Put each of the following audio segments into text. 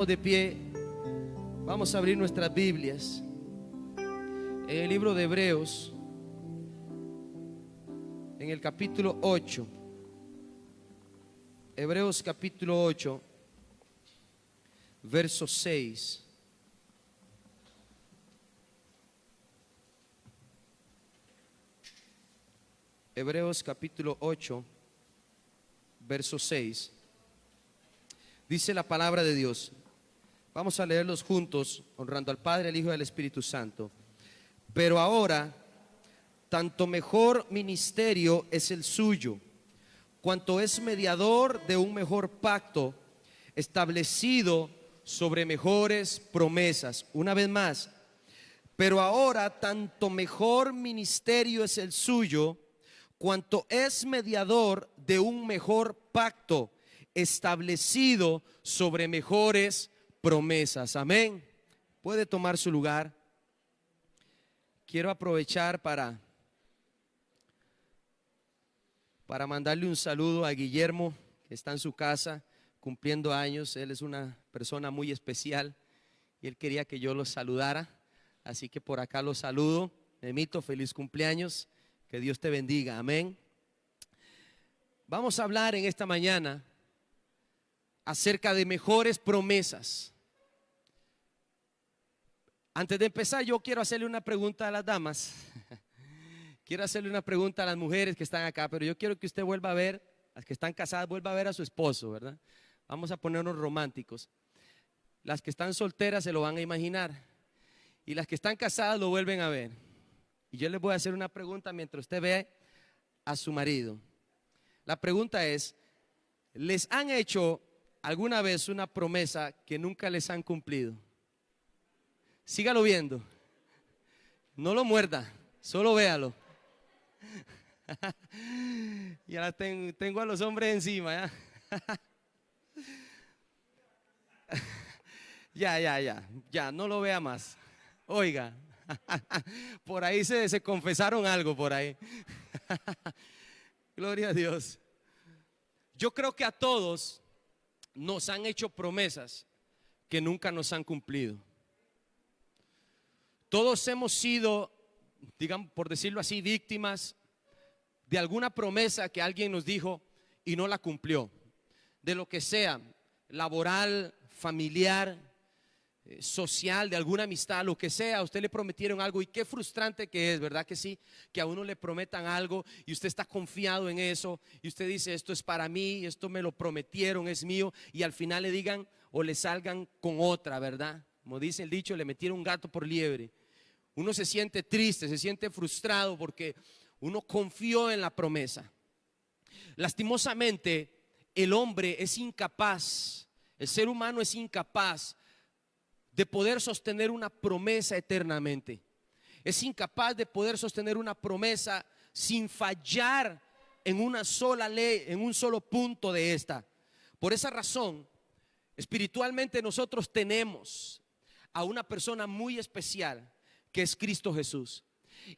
De pie, vamos a abrir nuestras Biblias en el libro de Hebreos, en el capítulo 8. Hebreos capítulo 8, verso 6. Hebreos capítulo 8, verso 6. Dice la palabra de Dios. Vamos a leerlos juntos, honrando al Padre, al Hijo y al Espíritu Santo. Pero ahora, tanto mejor ministerio es el suyo, cuanto es mediador de un mejor pacto, establecido sobre mejores promesas. Una vez más, pero ahora tanto mejor ministerio es el suyo, cuanto es mediador de un mejor pacto, establecido sobre mejores promesas. Amén. Puede tomar su lugar. Quiero aprovechar para mandarle un saludo a Guillermo, que está en su casa cumpliendo años. Él es una persona muy especial y él quería que yo lo saludara, así que por acá lo saludo. Memito, feliz cumpleaños, que Dios te bendiga. Amén. Vamos a hablar en esta mañana acerca de mejores promesas. Antes de empezar, yo quiero hacerle una pregunta a las damas. Quiero hacerle una pregunta a las mujeres que están acá, pero yo quiero que usted vuelva a ver, las que están casadas, vuelva a ver a su esposo, ¿verdad? Vamos a ponernos románticos. Las que están solteras se lo van a imaginar, y las que están casadas lo vuelven a ver. Y yo les voy a hacer una pregunta mientras usted ve a su marido. La pregunta es: ¿les han hecho alguna vez una promesa que nunca les han cumplido? Sígalo viendo. No lo muerda, solo véalo. Ya tengo a los hombres encima, ¿ya? Ya, no lo vea más. Oiga, por ahí se confesaron algo por ahí. Gloria a Dios. Yo creo que a todos nos han hecho promesas que nunca nos han cumplido. Todos hemos sido, digamos, por decirlo así, víctimas de alguna promesa que alguien nos dijo y no la cumplió. De lo que sea, laboral, familiar, social, de alguna amistad, lo que sea, a usted le prometieron algo y qué frustrante que es, ¿verdad que sí? Que a uno le prometan algo y usted está confiado en eso y usted dice: esto es para mí, esto me lo prometieron, es mío, y al final le digan o le salgan con otra, ¿verdad? Como dice el dicho, le metieron un gato por liebre. Uno se siente triste, se siente frustrado porque uno confió en la promesa. Lastimosamente, el hombre es incapaz, el ser humano es incapaz de poder sostener una promesa eternamente. Es incapaz de poder sostener una promesa sin fallar en una sola ley, en un solo punto de esta. Por esa razón, espiritualmente nosotros tenemos a una persona muy especial, que es Cristo Jesús.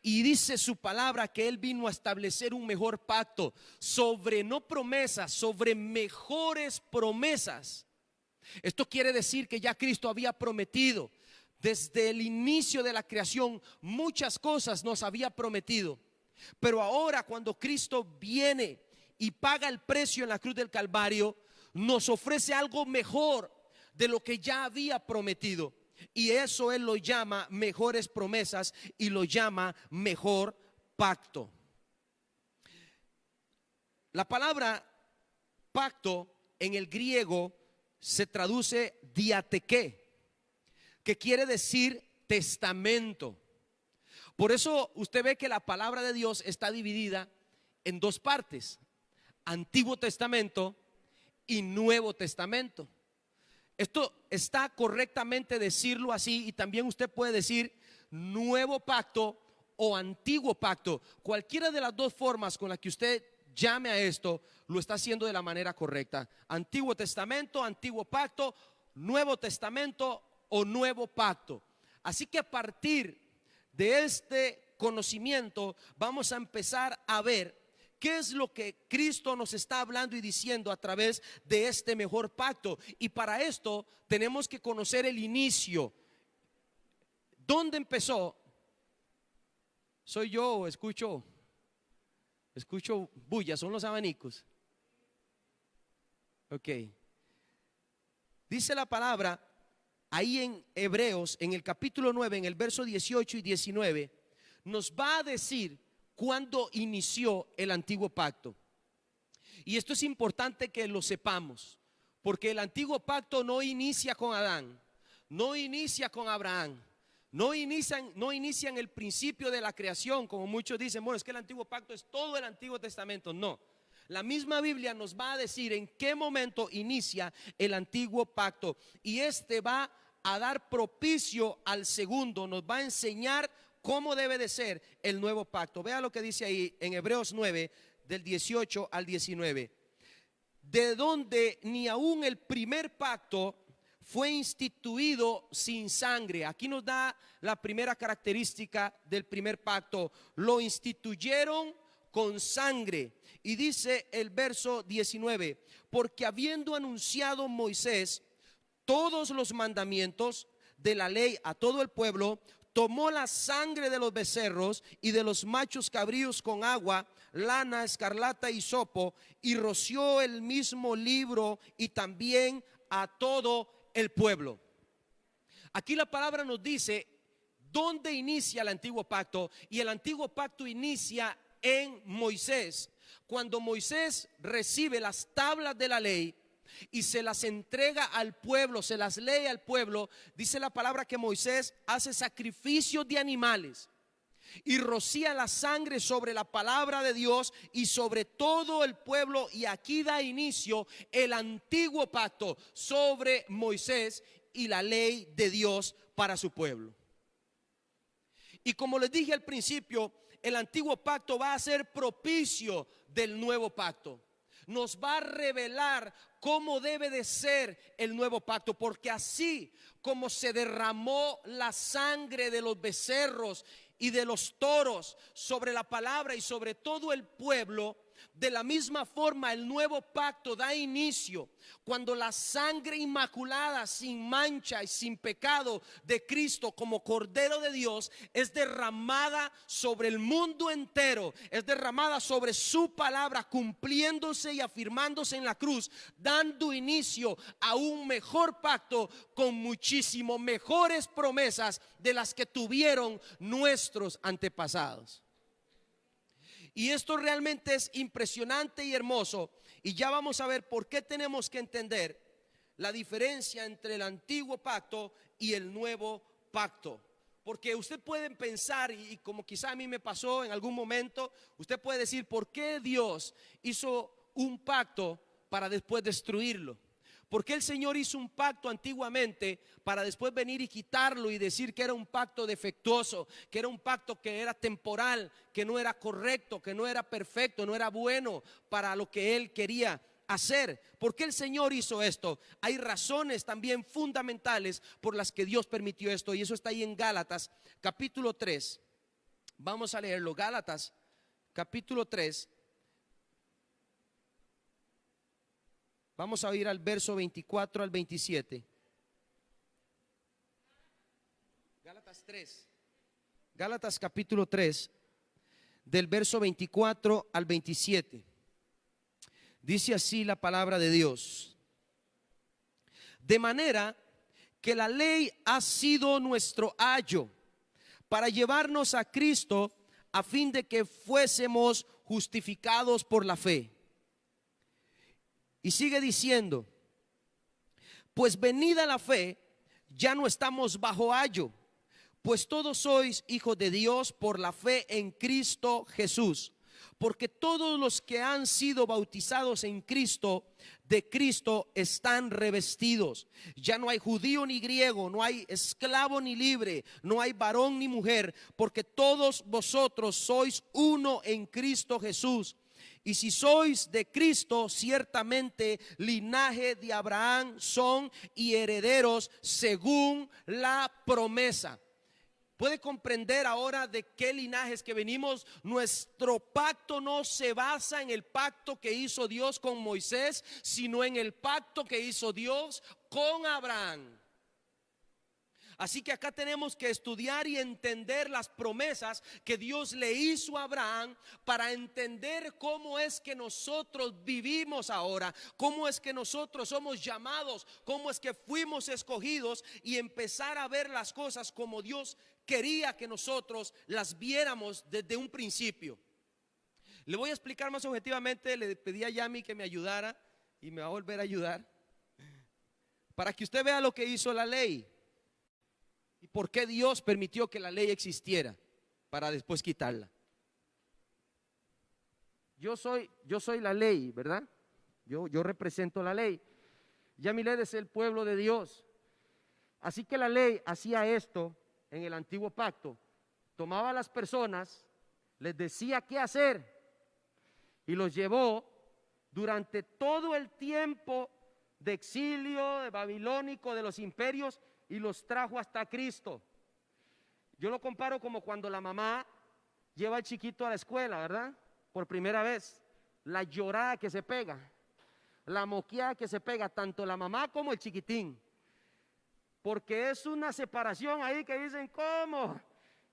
Y dice su palabra que Él vino a establecer un mejor pacto sobre no promesas, sobre mejores promesas. Esto quiere decir que ya Cristo había prometido desde el inicio de la creación, muchas cosas nos había prometido. Pero ahora, cuando Cristo viene y paga el precio en la cruz del Calvario, nos ofrece algo mejor de lo que ya había prometido. Y eso Él lo llama mejores promesas y lo llama mejor pacto. La palabra pacto en el griego se traduce diateké, que quiere decir testamento. Por eso usted ve que la palabra de Dios está dividida en dos partes: Antiguo Testamento y Nuevo Testamento. Esto está correctamente decirlo así, y también usted puede decir nuevo pacto o antiguo pacto. Cualquiera de las dos formas con las que usted llame a esto, lo está haciendo de la manera correcta. Antiguo Testamento, antiguo pacto, Nuevo Testamento o nuevo pacto. Así que a partir de este conocimiento vamos a empezar a ver ¿qué es lo que Cristo nos está hablando y diciendo a través de este mejor pacto? Y para esto tenemos que conocer el inicio. ¿Dónde empezó? ¿Soy yo o escucho bulla? ¿Son los abanicos? Ok. Dice la palabra ahí en Hebreos, en el capítulo 9, en el verso 18 y 19, nos va a decir cuándo inició el antiguo pacto. Y esto es importante que lo sepamos, porque el antiguo pacto no inicia con Adán, no inicia con Abraham, no inician el principio de la creación, como muchos dicen, bueno, es que el antiguo pacto es todo el Antiguo Testamento. No, la misma Biblia nos va a decir en qué momento inicia el antiguo pacto, y este va a dar propicio al segundo, nos va a enseñar cómo debe de ser el nuevo pacto. Vea lo que dice ahí en Hebreos 9, del 18 al 19. De donde ni aún el primer pacto fue instituido sin sangre. Aquí nos da la primera característica del primer pacto: lo instituyeron con sangre. Y dice el verso 19: porque habiendo anunciado Moisés todos los mandamientos de la ley a todo el pueblo, tomó la sangre de los becerros y de los machos cabríos con agua, lana, escarlata y hisopo, y roció el mismo libro y también a todo el pueblo. Aquí la palabra nos dice dónde inicia el antiguo pacto, y el antiguo pacto inicia en Moisés. Cuando Moisés recibe las tablas de la ley y se las entrega al pueblo, se las lee al pueblo, dice la palabra que Moisés hace sacrificios de animales y rocía la sangre sobre la palabra de Dios y sobre todo el pueblo, y aquí da inicio el antiguo pacto sobre Moisés y la ley de Dios para su pueblo. Y como les dije al principio, el antiguo pacto va a ser propicio del nuevo pacto. Nos va a revelar cómo debe de ser el nuevo pacto, porque así como se derramó la sangre de los becerros y de los toros sobre la palabra y sobre todo el pueblo, de la misma forma el nuevo pacto da inicio cuando la sangre inmaculada, sin mancha y sin pecado de Cristo como Cordero de Dios es derramada sobre el mundo entero, es derramada sobre su palabra, cumpliéndose y afirmándose en la cruz, dando inicio a un mejor pacto con muchísimo mejores promesas de las que tuvieron nuestros antepasados. Y esto realmente es impresionante y hermoso, y ya vamos a ver por qué tenemos que entender la diferencia entre el antiguo pacto y el nuevo pacto. Porque usted puede pensar, y como quizá a mí me pasó en algún momento, usted puede decir, ¿por qué Dios hizo un pacto para después destruirlo? ¿Por qué el Señor hizo un pacto antiguamente para después venir y quitarlo y decir que era un pacto defectuoso, que era un pacto que era temporal, que no era correcto, que no era perfecto, no era bueno para lo que Él quería hacer? ¿Por qué el Señor hizo esto? Hay razones también fundamentales por las que Dios permitió esto, y eso está ahí en Gálatas capítulo 3. Vamos a leerlo. Gálatas capítulo 3. Vamos a ir al verso 24 al 27. Gálatas 3. Gálatas capítulo 3, del verso 24 al 27. Dice así la palabra de Dios: de manera que la ley ha sido nuestro ayo para llevarnos a Cristo, a fin de que fuésemos justificados por la fe. Y sigue diciendo: pues venida la fe, ya no estamos bajo ayo, pues todos sois hijos de Dios por la fe en Cristo Jesús. Porque todos los que han sido bautizados en Cristo, de Cristo están revestidos. Ya no hay judío ni griego, no hay esclavo ni libre, no hay varón ni mujer, porque todos vosotros sois uno en Cristo Jesús. Y si sois de Cristo, ciertamente linaje de Abraham son y herederos según la promesa. puede comprender ahora de qué linajes que venimos. Nuestro pacto no se basa en el pacto que hizo Dios con Moisés, sino en el pacto que hizo Dios con Abraham. Así que acá tenemos que estudiar y entender las promesas que Dios le hizo a Abraham para entender cómo es que nosotros vivimos ahora, cómo es que nosotros somos llamados, cómo es que fuimos escogidos y empezar a ver las cosas como Dios quería que nosotros las viéramos desde un principio. Le voy a explicar más objetivamente. Le pedí a Yami que me ayudara y me va a volver a ayudar para que usted vea lo que hizo la ley. ¿Y por qué Dios permitió que la ley existiera para después quitarla? Yo soy la ley, ¿verdad? Yo represento la ley. Yamiled es el pueblo de Dios. Así que la ley hacía esto en el antiguo pacto. Tomaba a las personas, les decía qué hacer y los llevó durante todo el tiempo de exilio, de babilónico, de los imperios, y los trajo hasta Cristo. Yo lo comparo como cuando la mamá lleva al chiquito a la escuela, ¿verdad? Por primera vez. La llorada que se pega, la moqueada que se pega, tanto la mamá como el chiquitín. Porque es una separación ahí que dicen, ¿cómo?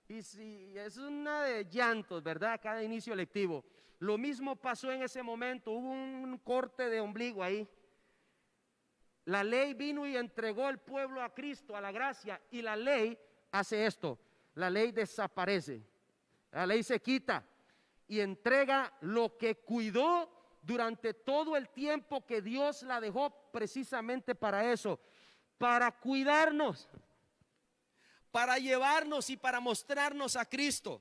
Y si es una de llantos, ¿verdad? Cada inicio lectivo. Lo mismo pasó en ese momento, hubo un corte de ombligo ahí. La ley vino y entregó al pueblo a Cristo, a la gracia, y la ley hace esto. La ley desaparece, la ley se quita y entrega lo que cuidó durante todo el tiempo que Dios la dejó precisamente para eso, para cuidarnos, para llevarnos y para mostrarnos a Cristo.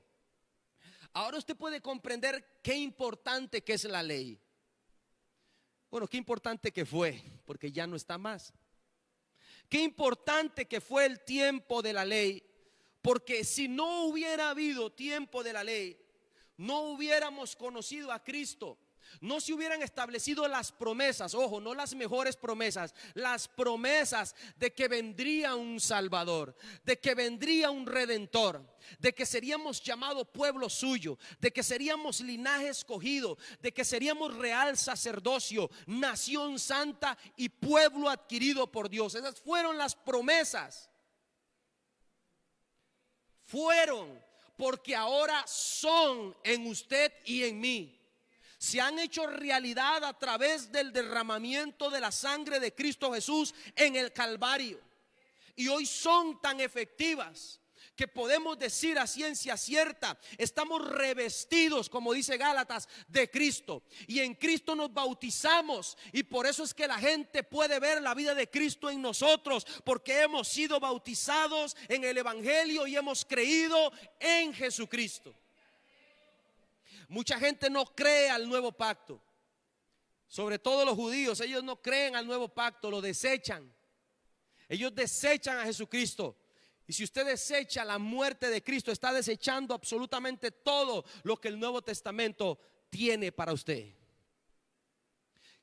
Ahora usted puede comprender qué importante que es la ley. Bueno, qué importante que fue, porque ya no está más. Qué importante que fue el tiempo de la ley, porque si no hubiera habido tiempo de la ley, no hubiéramos conocido a Cristo. No se hubieran establecido las promesas, ojo, no las mejores promesas, las promesas de que vendría un Salvador, de que vendría un Redentor, de que seríamos llamado pueblo suyo, de que seríamos linaje escogido, de que seríamos real sacerdocio, nación santa y pueblo adquirido por Dios. Esas fueron las promesas. Fueron, porque ahora son en usted y en mí. Se han hecho realidad a través del derramamiento de la sangre de Cristo Jesús en el Calvario. Y hoy son tan efectivas que podemos decir a ciencia cierta, estamos revestidos, como dice Gálatas, de Cristo. Y en Cristo nos bautizamos. Y por eso es que la gente puede ver la vida de Cristo en nosotros, porque hemos sido bautizados en el Evangelio y hemos creído en Jesucristo. Mucha gente no cree al nuevo pacto, sobre todo los judíos. Ellos no creen al nuevo pacto, lo desechan. Ellos desechan a Jesucristo. Y si usted desecha la muerte de Cristo, está desechando absolutamente todo lo que el Nuevo Testamento tiene para usted.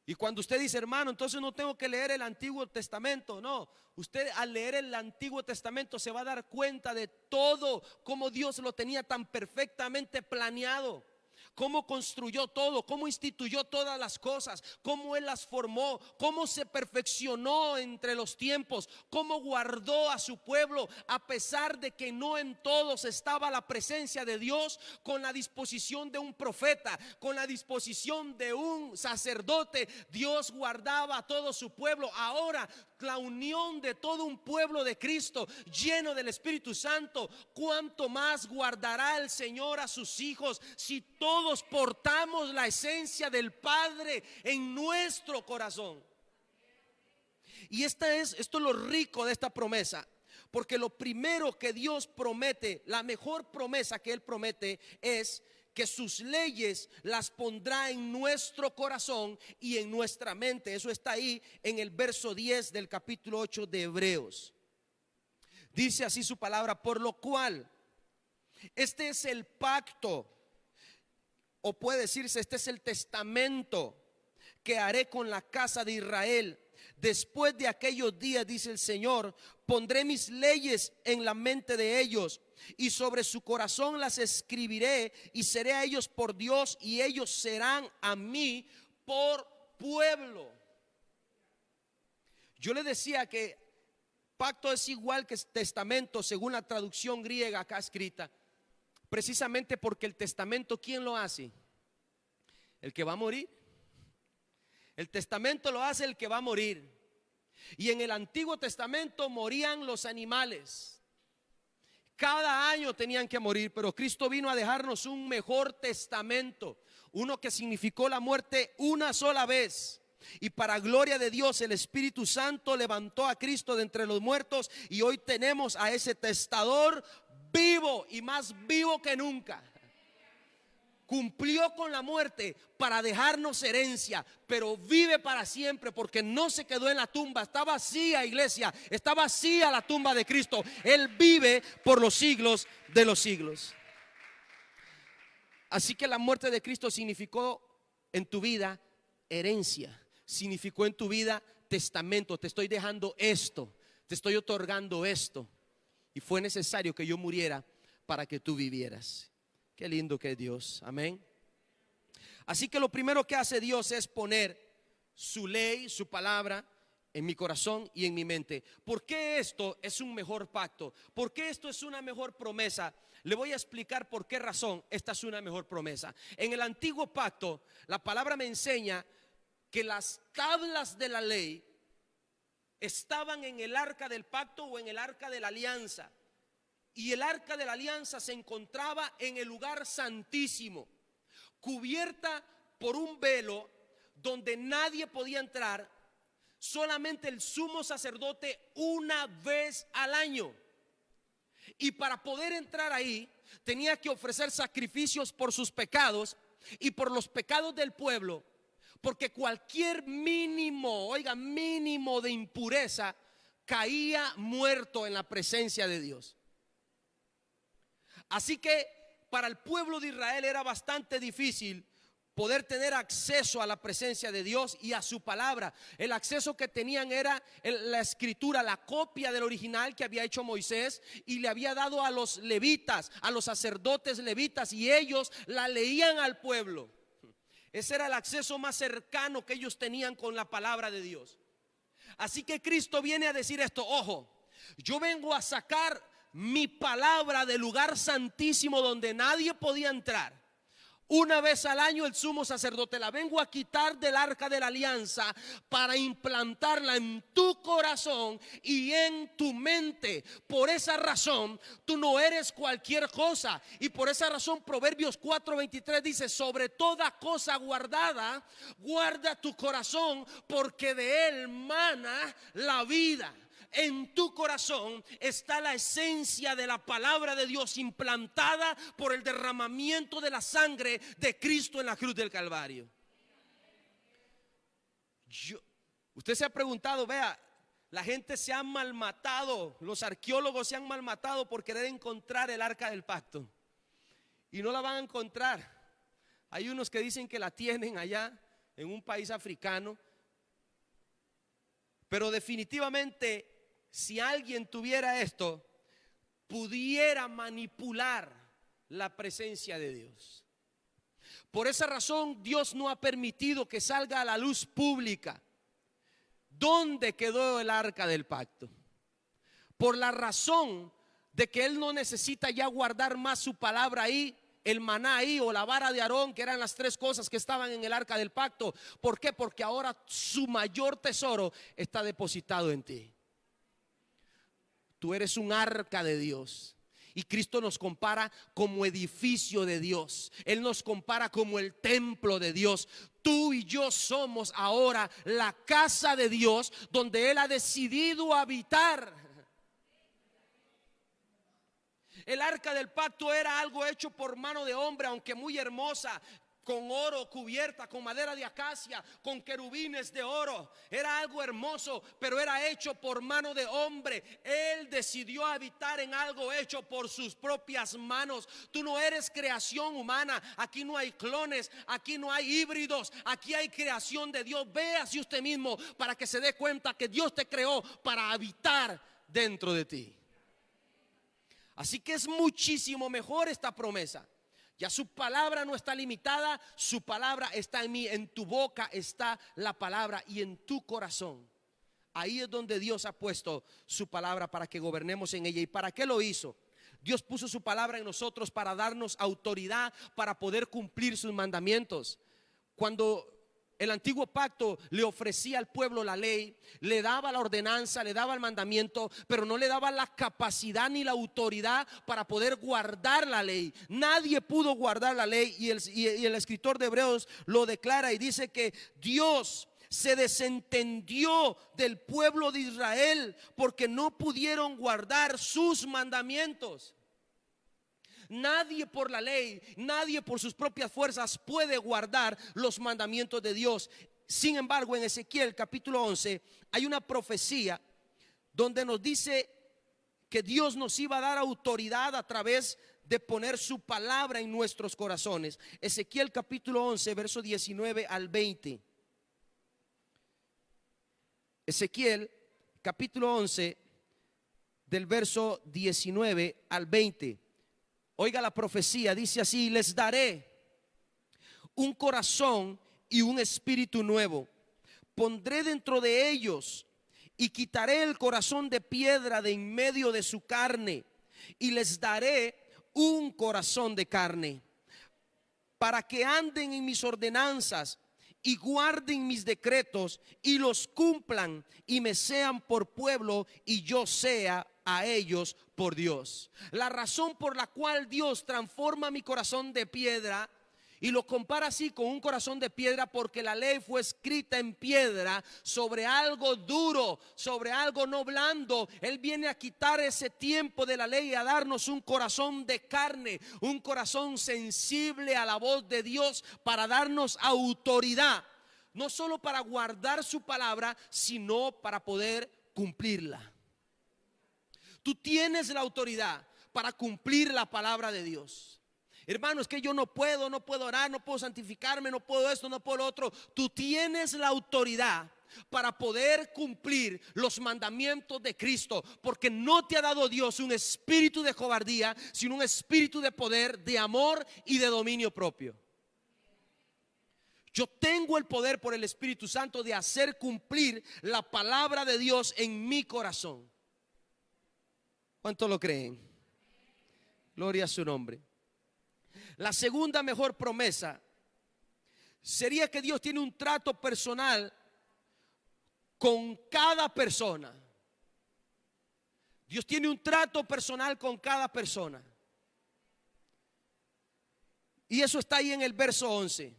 Y cuando usted dice, hermano, entonces no tengo que leer el Antiguo Testamento. No, usted al leer el Antiguo Testamento se va a dar cuenta de todo, cómo Dios lo tenía tan perfectamente planeado, cómo construyó todo, cómo instituyó todas las cosas, cómo Él las formó, cómo se perfeccionó entre los tiempos, cómo guardó a su pueblo a pesar de que no en todos estaba la presencia de Dios, con la disposición de un profeta, con la disposición de un sacerdote. Dios guardaba a todo su pueblo. Ahora la unión de todo un pueblo de Cristo lleno del Espíritu Santo, cuánto más guardará el Señor a sus hijos si todos portamos la esencia del Padre en nuestro corazón. Y esto es lo rico de esta promesa, porque lo primero que Dios promete, la mejor promesa que Él promete es que sus leyes las pondrá en nuestro corazón y en nuestra mente. Eso está ahí en el verso 10 del capítulo 8 de Hebreos. Dice así su palabra: por lo cual este es el pacto, o puede decirse este es el testamento que haré con la casa de Israel después de aquellos días, dice el Señor, pondré mis leyes en la mente de ellos y sobre su corazón las escribiré y seré a ellos por Dios y ellos serán a mí por pueblo. Yo le decía que pacto es igual que testamento según la traducción griega acá escrita, precisamente porque el testamento, ¿quién lo hace? El que va a morir. El testamento lo hace el que va a morir. Y en el Antiguo Testamento morían los animales. Cada año tenían que morir, pero Cristo vino a dejarnos un mejor testamento, uno que significó la muerte una sola vez. Y para gloria de Dios, el Espíritu Santo levantó a Cristo de entre los muertos y hoy tenemos a ese testador vivo y más vivo que nunca. Cumplió con la muerte para dejarnos herencia, pero vive para siempre porque no se quedó en la tumba. Está vacía, iglesia, está vacía la tumba de Cristo. Él vive por los siglos de los siglos. Así que la muerte de Cristo significó en tu vida herencia, significó en tu vida testamento. Te estoy dejando esto, te estoy otorgando esto. Y fue necesario que yo muriera para que tú vivieras. Qué lindo que es Dios, amén. Así que lo primero que hace Dios es poner su ley, su palabra en mi corazón y en mi mente. ¿Por qué esto es un mejor pacto? ¿Por qué esto es una mejor promesa? Le voy a explicar por qué razón esta es una mejor promesa. En el antiguo pacto, la palabra me enseña que las tablas de la ley estaban en el arca del pacto o en el arca de la alianza. Y el arca de la alianza se encontraba en el lugar santísimo, cubierta por un velo donde nadie podía entrar, solamente el sumo sacerdote una vez al año. Y para poder entrar ahí tenía que ofrecer sacrificios por sus pecados y por los pecados del pueblo, porque cualquier mínimo de impureza caía muerto en la presencia de Dios. Así que para el pueblo de Israel era bastante difícil poder tener acceso a la presencia de Dios y a su palabra. El acceso que tenían era la escritura, la copia del original que había hecho Moisés y le había dado a los levitas, a los sacerdotes levitas, y ellos la leían al pueblo. Ese era el acceso más cercano que ellos tenían con la palabra de Dios. Así que Cristo viene a decir esto: ojo, yo vengo a sacar mi palabra del lugar santísimo donde nadie podía entrar. Una vez al año el sumo sacerdote la vengo a quitar del arca de la alianza para implantarla en tu corazón y en tu mente. Por esa razón tú no eres cualquier cosa, y por esa razón Proverbios 4:23 dice: sobre toda cosa guardada, guarda tu corazón, porque de él mana la vida. En tu corazón está la esencia de la palabra de Dios implantada por el derramamiento de la sangre de Cristo en la cruz del Calvario. Usted se ha preguntado, vea, la gente se ha malmatado, los arqueólogos se han malmatado por querer encontrar el arca del pacto y no la van a encontrar. Hay unos que dicen que la tienen allá en un país africano, pero definitivamente, si alguien tuviera esto, pudiera manipular la presencia de Dios. Por esa razón Dios no ha permitido que salga a la luz pública dónde quedó el arca del pacto, por la razón de que Él no necesita ya guardar más su palabra ahí, el maná ahí o la vara de Aarón, que eran las tres cosas que estaban en el arca del pacto. ¿Por qué? Porque ahora su mayor tesoro está depositado en ti. Tú eres un arca de Dios. Y Cristo nos compara como edificio de Dios. Él nos compara como el templo de Dios. Tú y yo somos ahora la casa de Dios, donde Él ha decidido habitar. El arca del pacto era algo hecho por mano de hombre, aunque muy hermosa, con oro cubierta, con madera de acacia, con querubines de oro. Era algo hermoso, pero era hecho por mano de hombre. Él Él decidió habitar en algo hecho por sus propias manos. Tú no eres creación humana. Aquí no hay clones, aquí no hay híbridos, aquí hay creación de Dios. Véase usted mismo para que se dé cuenta que Dios te creó para habitar dentro de ti. Así que es muchísimo mejor esta promesa. Ya su palabra no está limitada, su palabra está en mí, en tu boca está la palabra y en tu corazón. Ahí es donde Dios ha puesto su palabra para que gobernemos en ella. ¿Y para qué lo hizo? Dios puso su palabra en nosotros para darnos autoridad para poder cumplir sus mandamientos. Cuando el antiguo pacto le ofrecía al pueblo la ley, le daba la ordenanza, le daba el mandamiento, pero no le daba la capacidad ni la autoridad para poder guardar la ley. Nadie pudo guardar la ley y el escritor de Hebreos lo declara y dice que Dios se desentendió del pueblo de Israel porque no pudieron guardar sus mandamientos. Nadie por la ley, nadie por sus propias fuerzas puede guardar los mandamientos de Dios. Sin embargo, en Ezequiel capítulo 11 hay una profecía donde nos dice que Dios nos iba a dar autoridad a través de poner su palabra en nuestros corazones. Ezequiel capítulo 11, verso 19 al 20. Ezequiel capítulo 11 del verso 19 al 20. Oiga la profecía, dice así: les daré un corazón y un espíritu nuevo. Pondré dentro de ellos y quitaré el corazón de piedra de en medio de su carne y les daré un corazón de carne para que anden en mis ordenanzas y guarden mis decretos y los cumplan y me sean por pueblo y yo sea a ellos por Dios. La razón por la cual Dios transforma mi corazón de piedra y lo compara así con un corazón de piedra, porque la ley fue escrita en piedra sobre algo duro, sobre algo no blando. Él viene a quitar ese tiempo de la ley y a darnos un corazón de carne, un corazón sensible a la voz de Dios, para darnos autoridad, no solo para guardar su palabra, sino para poder cumplirla. Tú tienes la autoridad para cumplir la palabra de Dios. Hermano, es que yo no puedo orar, no puedo santificarme, no puedo esto, no puedo lo otro. Tú tienes la autoridad para poder cumplir los mandamientos de Cristo, porque no te ha dado Dios un espíritu de cobardía, sino un espíritu de poder, de amor y de dominio propio. Yo tengo el poder por el Espíritu Santo de hacer cumplir la palabra de Dios en mi corazón. ¿Cuánto lo creen? Gloria a su nombre. La segunda mejor promesa sería que Dios tiene un trato personal con cada persona. Dios tiene un trato personal con cada persona. Y eso está ahí en el verso 11.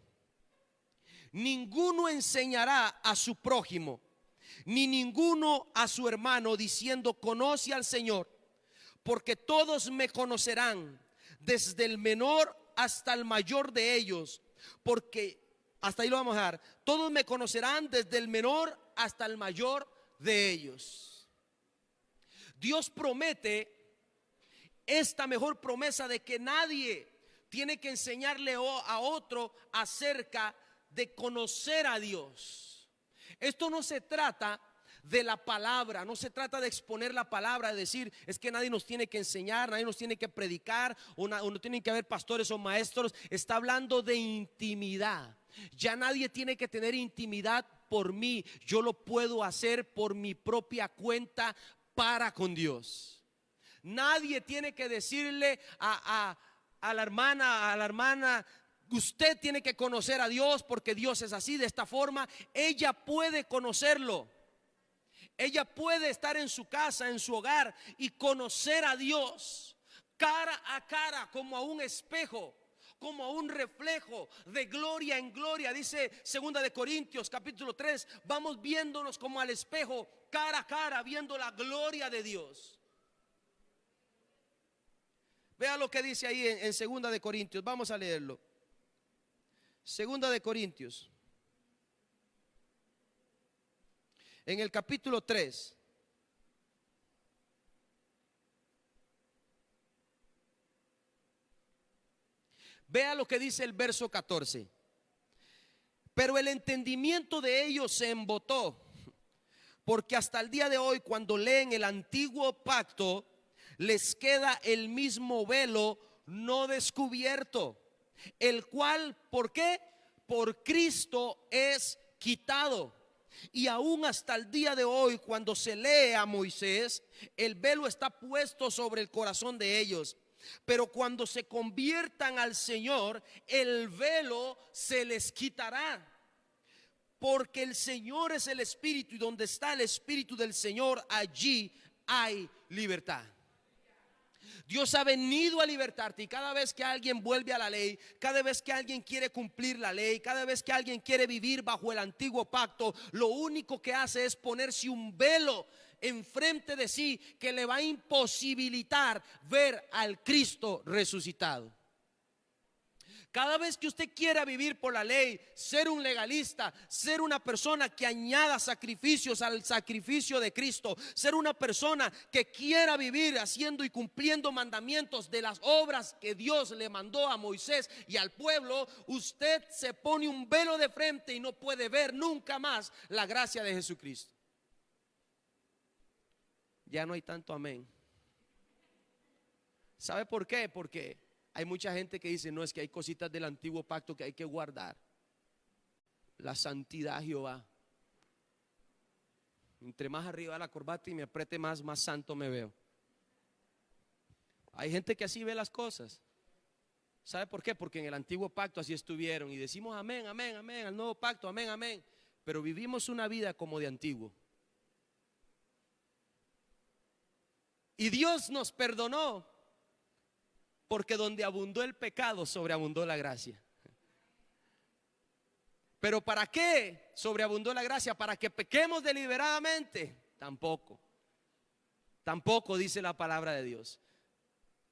Ninguno enseñará a su prójimo, ni ninguno a su hermano, diciendo: conoce al Señor, porque todos me conocerán, desde el menor hasta el mayor de ellos. Porque, hasta ahí lo vamos a dejar, todos me conocerán desde el menor hasta el mayor de ellos. Dios promete esta mejor promesa de que nadie tiene que enseñarle a otro acerca de conocer a Dios. Esto no se trata de la palabra, no se trata de exponer la palabra, de decir es que nadie nos tiene que enseñar, nadie nos tiene que predicar, o no tienen que haber pastores o maestros. Está hablando de intimidad. Ya nadie tiene que tener intimidad por mí, yo lo puedo hacer por mi propia cuenta para con Dios. Nadie tiene que decirle a la hermana, usted tiene que conocer a Dios porque Dios es así, de esta forma. Ella puede conocerlo. Ella puede estar en su casa, en su hogar, y conocer a Dios cara a cara, como a un espejo, como a un reflejo, de gloria en gloria. Dice 2 de Corintios capítulo 3, vamos viéndonos como al espejo, cara a cara, viendo la gloria de Dios. Vea lo que dice ahí en 2 de Corintios, vamos a leerlo. 2 de Corintios, en el capítulo 3, Vea lo que dice el verso 14. Pero el entendimiento de ellos se embotó, porque hasta el día de hoy, cuando leen el antiguo pacto, les queda el mismo velo no descubierto, el cual, ¿por qué? Por Cristo es quitado. Y aún hasta el día de hoy, cuando se lee a Moisés, el velo está puesto sobre el corazón de ellos. Pero cuando se conviertan al Señor, el velo se les quitará. Porque el Señor es el Espíritu, y donde está el Espíritu del Señor, allí hay libertad. Dios ha venido a libertarte, y cada vez que alguien vuelve a la ley, cada vez que alguien quiere cumplir la ley, cada vez que alguien quiere vivir bajo el antiguo pacto, lo único que hace es ponerse un velo enfrente de sí que le va a imposibilitar ver al Cristo resucitado. Cada vez que usted quiera vivir por la ley, ser un legalista, ser una persona que añada sacrificios al sacrificio de Cristo, ser una persona que quiera vivir haciendo y cumpliendo mandamientos de las obras que Dios le mandó a Moisés y al pueblo, usted se pone un velo de frente y no puede ver nunca más la gracia de Jesucristo. Ya no hay tanto amén. ¿Sabe por qué? Porque hay mucha gente que dice, no, es que hay cositas del antiguo pacto que hay que guardar. La santidad a Jehová. Entre más arriba la corbata y me apriete más, más santo me veo. Hay gente que así ve las cosas. ¿Sabe por qué? Porque en el antiguo pacto así estuvieron. Y decimos amén, amén, amén, al nuevo pacto, amén, amén. Pero vivimos una vida como de antiguo. Y Dios nos perdonó. Porque donde abundó el pecado, sobreabundó la gracia. Pero ¿para qué sobreabundó la gracia? ¿Para que pequemos deliberadamente? Tampoco. Tampoco dice la palabra de Dios.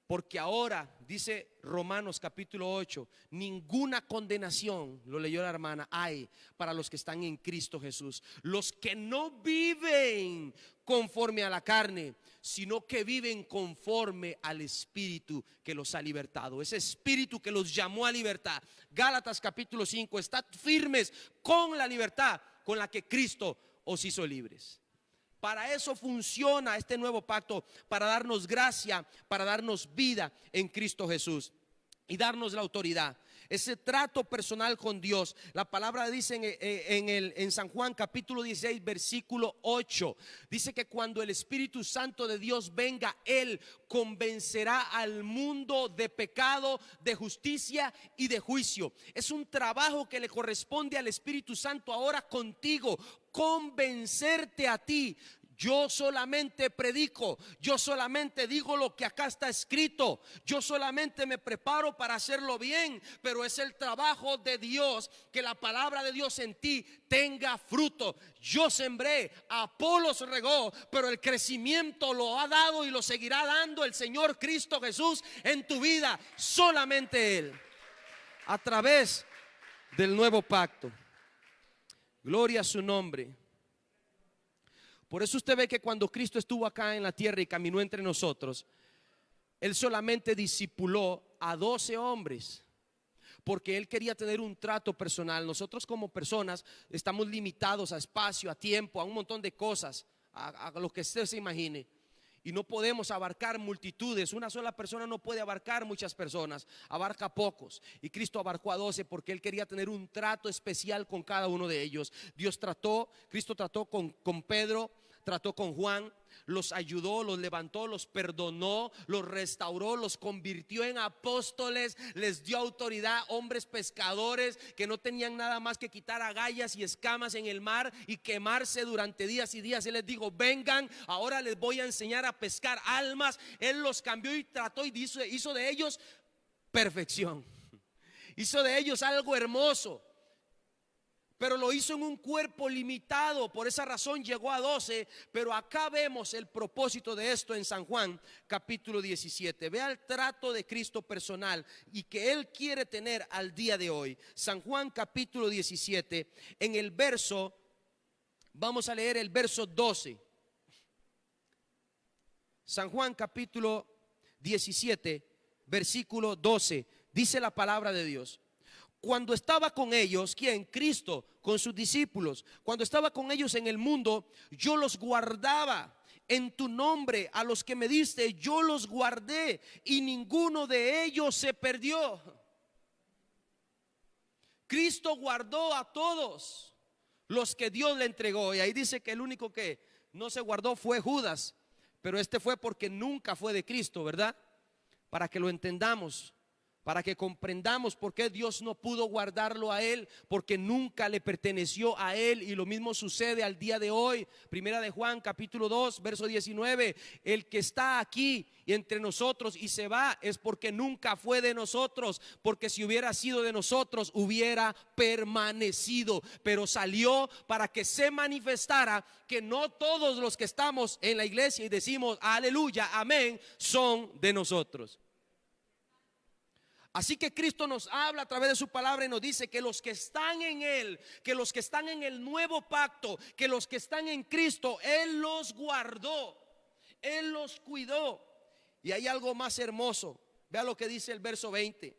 Porque ahora, dice Romanos capítulo 8, ninguna condenación, lo leyó la hermana, hay para los que están en Cristo Jesús. Los que no viven conforme a la carne, sino que viven conforme al Espíritu que los ha libertado. Ese Espíritu que los llamó a libertad. Gálatas capítulo 5, estad firmes con la libertad con la que Cristo os hizo libres. Para eso funciona este nuevo pacto, para darnos gracia, para darnos vida en Cristo Jesús y darnos la autoridad. Ese trato personal con Dios. La palabra dice en San Juan capítulo 16 versículo 8, dice que cuando el Espíritu Santo de Dios venga, Él convencerá al mundo de pecado, de justicia y de juicio. Es un trabajo que le corresponde al Espíritu Santo ahora contigo, convencerte a ti. Yo solamente predico, yo solamente digo lo que acá está escrito, yo solamente me preparo para hacerlo bien, pero es el trabajo de Dios que la palabra de Dios en ti tenga fruto. Yo sembré, Apolos regó, pero el crecimiento lo ha dado y lo seguirá dando el Señor Cristo Jesús en tu vida, solamente Él, a través del nuevo pacto. Gloria a su nombre. Por eso usted ve que cuando Cristo estuvo acá en la tierra y caminó entre nosotros, Él solamente discipuló a 12 hombres, porque Él quería tener un trato personal. Nosotros como personas estamos limitados a espacio, a tiempo, a un montón de cosas, a lo que usted se imagine. Y no podemos abarcar multitudes. Una sola persona no puede abarcar muchas personas, abarca pocos. Y Cristo abarcó a 12 porque Él quería tener un trato especial con cada uno de ellos. Cristo trató con Pedro, trató con Juan, los ayudó, los levantó, los perdonó, los restauró, los convirtió en apóstoles, les dio autoridad, hombres pescadores que no tenían nada más que quitar agallas y escamas en el mar y quemarse durante días y días. Él les dijo, vengan, ahora les voy a enseñar a pescar almas. Él los cambió y trató y hizo de ellos perfección, hizo de ellos algo hermoso. Pero lo hizo en un cuerpo limitado, por esa razón llegó a 12. Pero acá vemos el propósito de esto en San Juan capítulo 17. Vea el trato de Cristo personal y que Él quiere tener al día de hoy. San Juan capítulo 17, en el verso, vamos a leer el verso 12. San Juan capítulo 17, versículo 12. dice la palabra de Dios. Cuando estaba con ellos, ¿quién? Cristo, con sus discípulos. Cuando estaba con ellos en el mundo, yo los guardaba. En tu nombre, a los que me diste, yo los guardé y ninguno de ellos se perdió. Cristo guardó a todos los que Dios le entregó. Y ahí dice que el único que no se guardó fue Judas. Pero este fue porque nunca fue de Cristo, ¿verdad? Para que lo entendamos, para que comprendamos por qué Dios no pudo guardarlo a él, porque nunca le perteneció a él. Y lo mismo sucede al día de hoy. Primera de Juan capítulo 2 verso 19, el que está aquí y entre nosotros y se va es porque nunca fue de nosotros, porque si hubiera sido de nosotros hubiera permanecido, pero salió para que se manifestara que no todos los que estamos en la iglesia y decimos aleluya, amén, son de nosotros. Así que Cristo nos habla a través de su palabra y nos dice que los que están en Él, que los que están en el nuevo pacto, que los que están en Cristo, Él los guardó, Él los cuidó. Y hay algo más hermoso. Vea lo que dice el verso 20.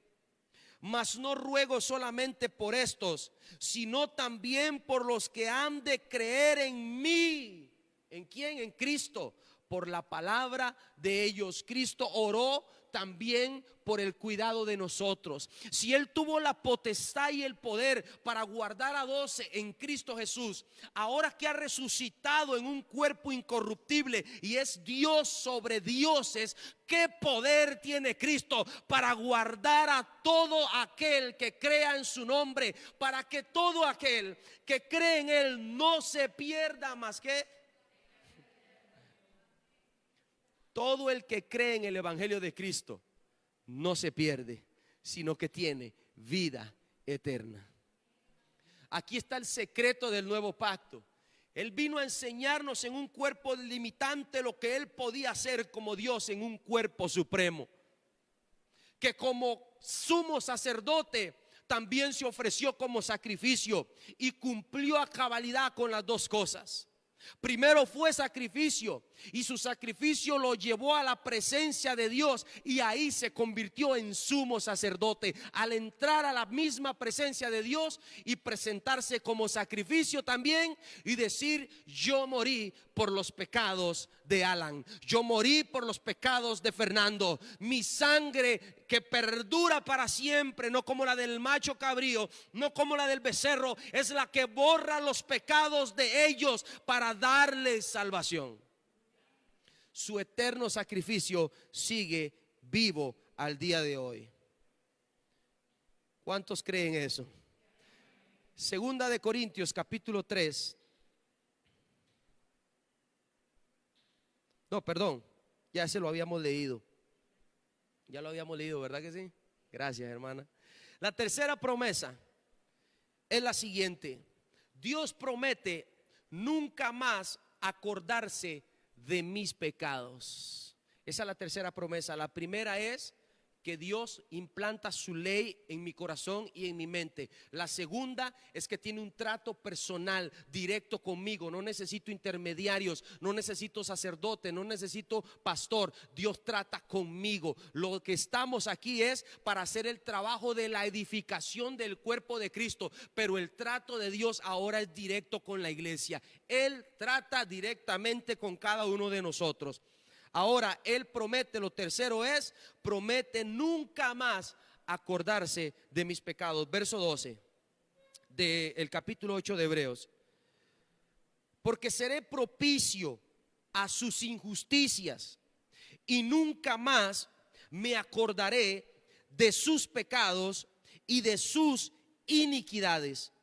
Mas no ruego solamente por estos, sino también por los que han de creer en mí. ¿En quién? En Cristo. Por la palabra de ellos. Cristo oró también por el cuidado de nosotros. Si Él tuvo la potestad y el poder para guardar a 12 en Cristo Jesús, ahora que ha resucitado en un cuerpo incorruptible y es Dios sobre dioses, ¿qué poder tiene Cristo para guardar a todo aquel que crea en su nombre? Para que todo aquel que cree en Él no se pierda, más que todo el que cree en el Evangelio de Cristo no se pierde, sino que tiene vida eterna. Aquí está el secreto del nuevo pacto. Él vino a enseñarnos en un cuerpo limitante lo que Él podía hacer como Dios en un cuerpo supremo. Que como sumo sacerdote también se ofreció como sacrificio y cumplió a cabalidad con las dos cosas. Primero fue sacrificio y su sacrificio lo llevó a la presencia de Dios y ahí se convirtió en sumo sacerdote. Al entrar a la misma presencia de Dios y presentarse como sacrificio también y decir: yo morí por los pecados de Alan, yo morí por los pecados de Fernando, mi sangre que perdura para siempre, no como la del macho cabrío, no como la del becerro, es la que borra los pecados de ellos para darles salvación. Su eterno sacrificio sigue vivo al día de hoy. ¿Cuántos creen eso? Segunda de Corintios capítulo 3. No, perdón, ya se lo habíamos leído. Ya lo habíamos leído, ¿verdad que sí? Gracias, hermana. La tercera promesa es la siguiente. Dios promete nunca más acordarse de mis pecados. Esa es la tercera promesa. La primera es que Dios implanta su ley en mi corazón y en mi mente. La segunda es que tiene un trato personal directo conmigo. No necesito intermediarios, no necesito sacerdote, no necesito pastor. Dios trata conmigo. Lo que estamos aquí es para hacer el trabajo de la edificación del cuerpo de Cristo, pero el trato de Dios ahora es directo con la iglesia. Él trata directamente con cada uno de nosotros. Ahora Él promete, lo tercero es, promete nunca más acordarse de mis pecados. Verso 12 del capítulo 8 de Hebreos. Porque seré propicio a sus injusticias y nunca más me acordaré de sus pecados y de sus iniquidades.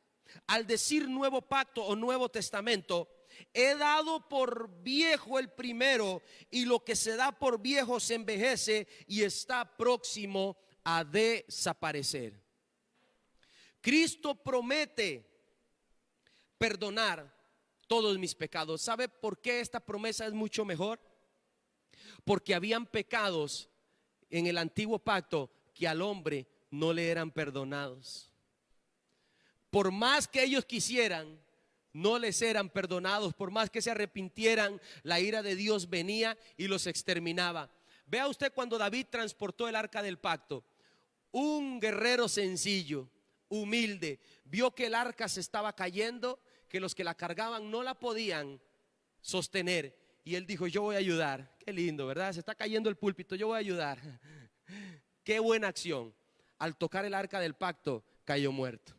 Al decir nuevo pacto o nuevo testamento, he dado por viejo el primero, y lo que se da por viejo se envejece y está próximo a desaparecer. Cristo promete perdonar todos mis pecados. ¿Sabe por qué esta promesa es mucho mejor? Porque habían pecados en el antiguo pacto que al hombre no le eran perdonados. Por más que ellos quisieran, no les eran perdonados. Por más que se arrepintieran, la ira de Dios venía y los exterminaba. Vea usted cuando David transportó el arca del pacto. Un guerrero sencillo, humilde, vio que el arca se estaba cayendo, que los que la cargaban no la podían sostener, y él dijo: yo voy a ayudar. Qué lindo, ¿verdad? Se está cayendo el púlpito, yo voy a ayudar. Qué buena acción. Al tocar el arca del pacto, cayó muerto.